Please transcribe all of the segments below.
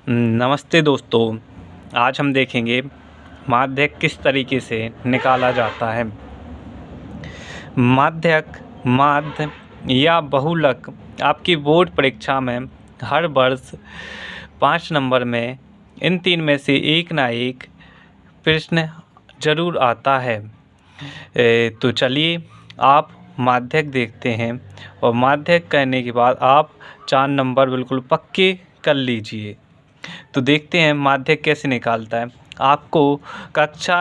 नमस्ते दोस्तों। आज हम देखेंगे माध्यक किस तरीके से निकाला जाता है। माध्यक, माध्य या बहुलक आपकी बोर्ड परीक्षा में हर वर्ष 5 नंबर में इन 3 में से एक ना एक प्रश्न ज़रूर आता है। तो चलिए आप माध्यक देखते हैं और माध्यक करने के बाद आप 4 नंबर बिल्कुल पक्के कर लीजिए। तो देखते हैं माध्यक कैसे निकालता है। आपको कक्षा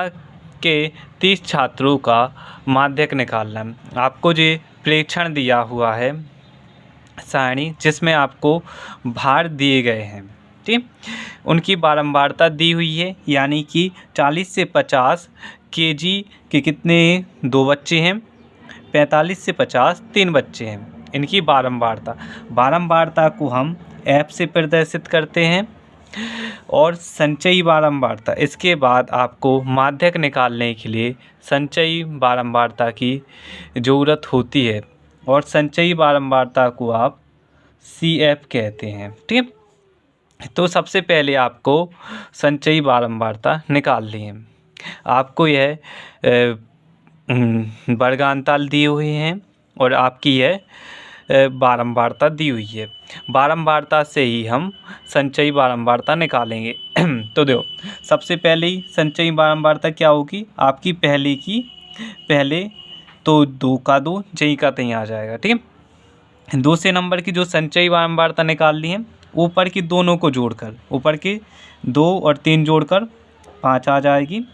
के 30 छात्रों का माध्यक निकालना है। आपको जो प्रेक्षण दिया हुआ है सारणी, जिसमें आपको भार दिए गए हैं, ठीक, उनकी बारंबारता दी हुई है, यानी कि 40 से 50 केजी के कितने 2 बच्चे हैं, 45 से 50 3 बच्चे हैं। इनकी बारंबारता को हम F से प्रदर्शित करते हैं और संचयी बारंबारता। इसके बाद आपको माध्यक निकालने के लिए संचयी बारंबारता की ज़रूरत होती है और संचयी बारंबारता को आप CF कहते हैं, ठीक। तो सबसे पहले आपको संचयी बारंबारता निकालनी है। आपको यह वर्गांताल दिए हुए हैं और आपकी यह बारंबारता दी हुई है। बारंबारता से ही हम संचयी बारंबारता निकालेंगे। तो देखो, सबसे पहले ही संचयी बारंबारता क्या होगी आपकी, पहले तो 2 का 2 जई का तई आ जाएगा, ठीक है। दूसरे नंबर की जो संचयी बारंबारता निकालनी है, ऊपर की दोनों को जोड़कर, ऊपर के 2 और 3 जोड़कर 5 आ जाएगी।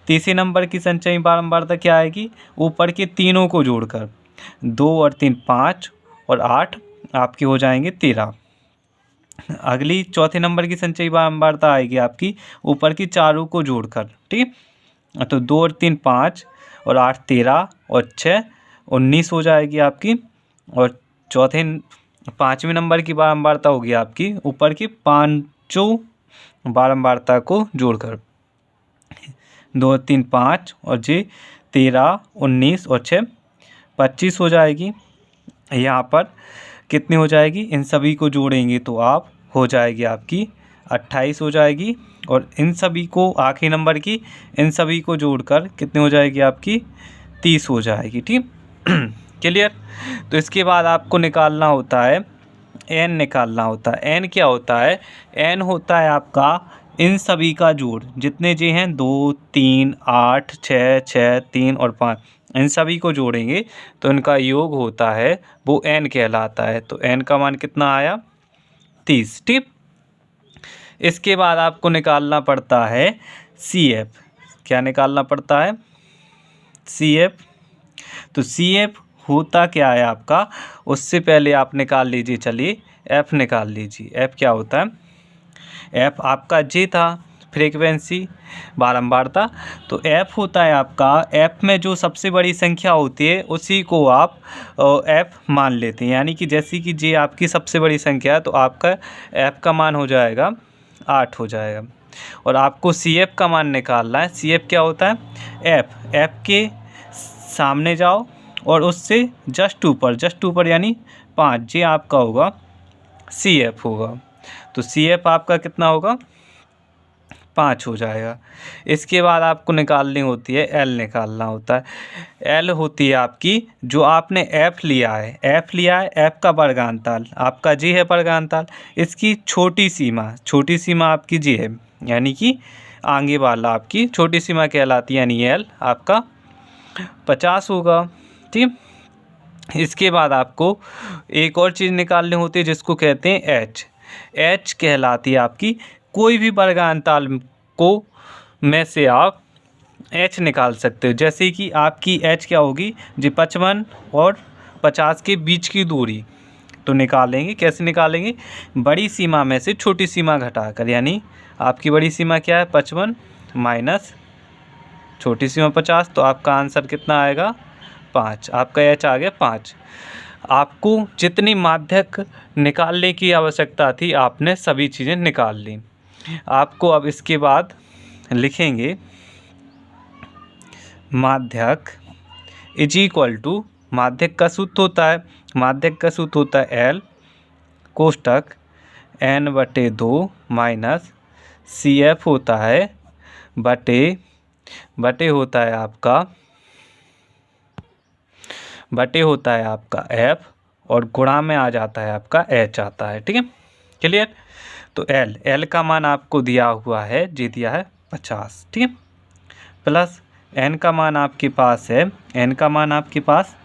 तीसरे नंबर की संचयी बारंबारता क्या आएगी, ऊपर के तीनों को जोड़कर 2 और 3 5 और 8 आपकी हो जाएंगे 13। अगली चौथे नंबर की संचयी बारंबारता आएगी आपकी ऊपर की चारों को जोड़कर, ठीक। तो 2 और 3 5 और 8 13 और 6 19 हो जाएगी आपकी। और पाँचवें नंबर की बारंबारता होगी आपकी ऊपर की पाँचों बारंबारता को जोड़कर, 2 3 5 और 13 19 और 6 25 हो जाएगी। यहाँ पर कितनी हो जाएगी, इन सभी को जोड़ेंगे तो आप हो जाएगी आपकी 28 हो जाएगी। और इन सभी को, आखिरी नंबर की इन सभी को जोड़कर कितनी हो जाएगी आपकी 30 हो जाएगी, ठीक। क्लियर। तो इसके बाद आपको निकालना होता है n, निकालना होता है। n क्या होता है, n होता है आपका इन सभी का जोड़, जितने जे हैं 2 3 8 6 6 3 और 5, इन सभी को जोड़ेंगे तो इनका योग होता है, वो n कहलाता है। तो n का मान कितना आया 30, ठीक। इसके बाद आपको निकालना पड़ता है CF। क्या निकालना पड़ता है, CF। तो CF होता क्या है आपका, उससे पहले आप निकाल लीजिए, चलिए F निकाल लीजिए। F क्या होता है, F आपका J था, फ्रीक्वेंसी बारंबारता। तो F होता है आपका, F में जो सबसे बड़ी संख्या होती है उसी को आप F मान लेते हैं, यानी कि जैसे कि J आपकी सबसे बड़ी संख्या है तो आपका F का मान हो जाएगा 8 हो जाएगा। और आपको CF का मान निकालना है। CF क्या होता है, F के सामने जाओ और उससे जस्ट ऊपर यानी 5, J आपका होगा CF होगा। तो CF आपका कितना होगा 5 हो जाएगा। इसके बाद आपको निकालनी होती है L, निकालना होता है। L होती है आपकी जो आपने F लिया है, F का वर्गांताल, आपका J है वर्गांताल, इसकी छोटी सीमा आपकी J है, यानी कि आगे वाला आपकी छोटी सीमा कहलाती है, यानी L आपका 50 होगा, ठीक। इसके बाद आपको एक और चीज़ निकालनी होती है जिसको कहते हैं H कहलाती है आपकी, कोई भी वर्गांताल को में से आप H निकाल सकते हो। जैसे कि आपकी H क्या होगी, जी 55 और 50 के बीच की दूरी। तो निकालेंगे, कैसे निकालेंगे, बड़ी सीमा में से छोटी सीमा घटाकर, यानी आपकी बड़ी सीमा क्या है 55 माइनस छोटी सीमा 50, तो आपका आंसर कितना आएगा 5। आपका H आ गया 5। आपको जितनी माध्यक निकालने की आवश्यकता थी आपने सभी चीज़ें निकाल ली। आपको अब इसके बाद लिखेंगे माध्यक इज इक्वल टू, माध्यक का सूत्र होता है L कोष्टक n/2 माइनस CF होता है बटे होता है आपका F और गुणा में आ जाता है आपका H आता है। ठीक है, क्लियर। तो L का मान आपको दिया हुआ है, जी दिया है 50। ठीक है, प्लस N का मान आपके पास है, N का मान आपके पास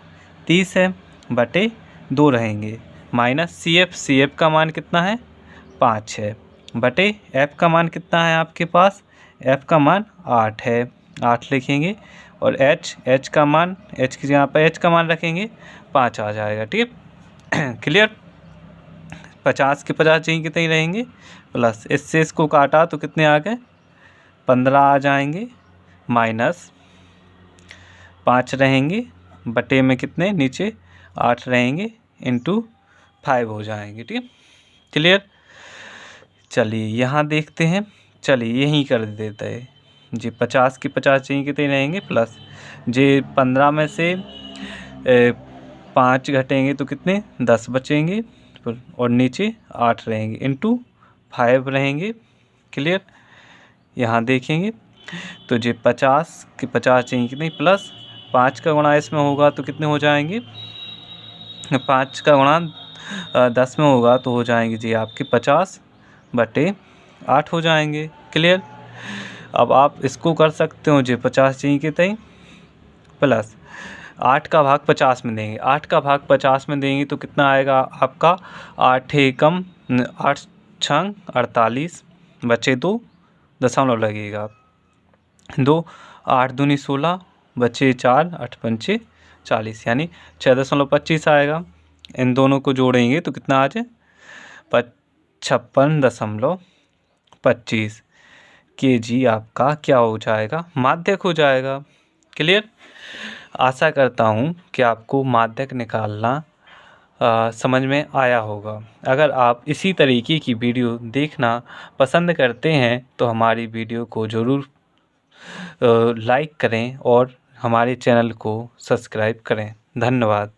30 है बटे 2 रहेंगे, माइनस CF का मान कितना है 5 है बटे F का मान कितना है आपके पास, F का मान 8 है, 8 लिखेंगे और H का मान, H की जगह पर H का मान रखेंगे 5 आ जाएगा। ठीक है, क्लियर। 50 के 50 चाहिए कितने ही रहेंगे, प्लस इससे इसको काटा तो कितने आ गए 15 आ जाएंगे, माइनस 5 रहेंगे बटे में कितने नीचे 8 रहेंगे, इंटू 5 हो जाएंगे। ठीक है, क्लियर। चलिए यहाँ देखते हैं, चलिए यहीं कर देते हैं जी। 50 के 50 चाहिए कितने रहेंगे, प्लस जी 15 में से 5 घटेंगे तो कितने 10 बचेंगे और नीचे 8 रहेंगे, इंटू 5 रहेंगे। क्लियर। यहाँ देखेंगे तो जी 50 के 50 चाहिए कितने, प्लस 5 का गुणा इसमें होगा तो कितने हो जाएंगे, 5 का गुणा 10 में होगा तो हो जाएंगे जी आपके 50 बटे 8 हो जाएंगे। क्लियर। अब आप इसको कर सकते हो जी 50 चाहिए कितने, प्लस 8 का भाग 50 में देंगे, 8 का भाग 50 में देंगे तो कितना आएगा आपका 8 एकम 8 छंग 48 बचे 2 दशमलव लगेगा, 2 8 दूनी 16 बचे 4 8 पंचे 40 यानी 6.25 आएगा। इन दोनों को जोड़ेंगे तो कितना आ जाए 56.25 kg आपका क्या हो जाएगा, माध्यक हो जाएगा। क्लियर। आशा करता हूँ कि आपको माध्यक निकालना समझ में आया होगा। अगर आप इसी तरीके की वीडियो देखना पसंद करते हैं तो हमारी वीडियो को ज़रूर लाइक करें और हमारे चैनल को सब्सक्राइब करें। धन्यवाद।